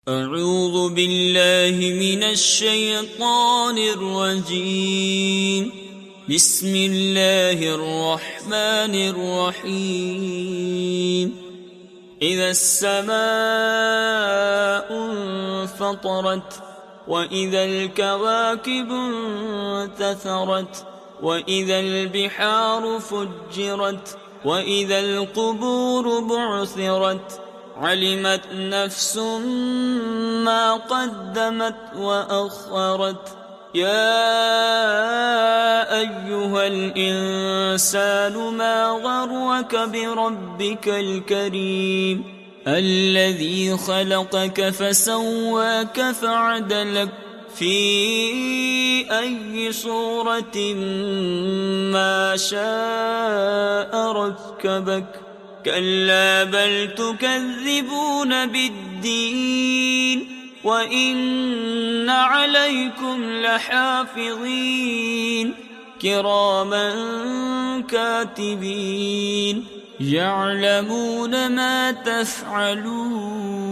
أعوذ بالله من الشيطان الرجيم. بسم الله الرحمن الرحيم. إذا السماء انفطرت وإذا الكواكب انتثرت وإذا البحار فجرت وإذا القبور بعثرت علمت نفس ما قدمت وأخرت. يا أيها الإنسان ما غرك بربك الكريم الذي خلقك فسواك فعدلك في أي صورة ما شاء ركبك. كلا بل تكذبون بالدين وإن عليكم لحافظين كراما كاتبين يعلمون ما تفعلون.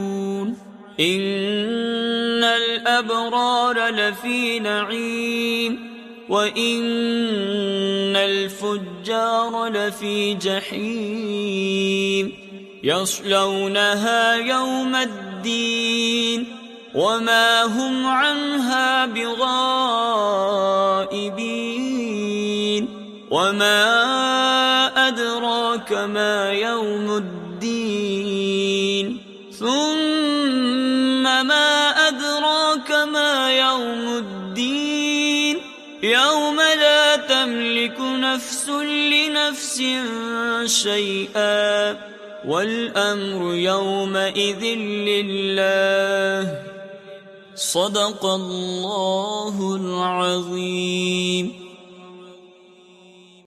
إن الأبرار لفي نعيم وإن الفجار لفي جحيم يصلونها يوم الدين وما هم عنها بغائبين. وما أدراك ما يوم الدين ثم ما أدراك ما يوم الدين يوم لا تملك نفس لنفس شيئا والأمر يومئذ لله. صدق الله العظيم.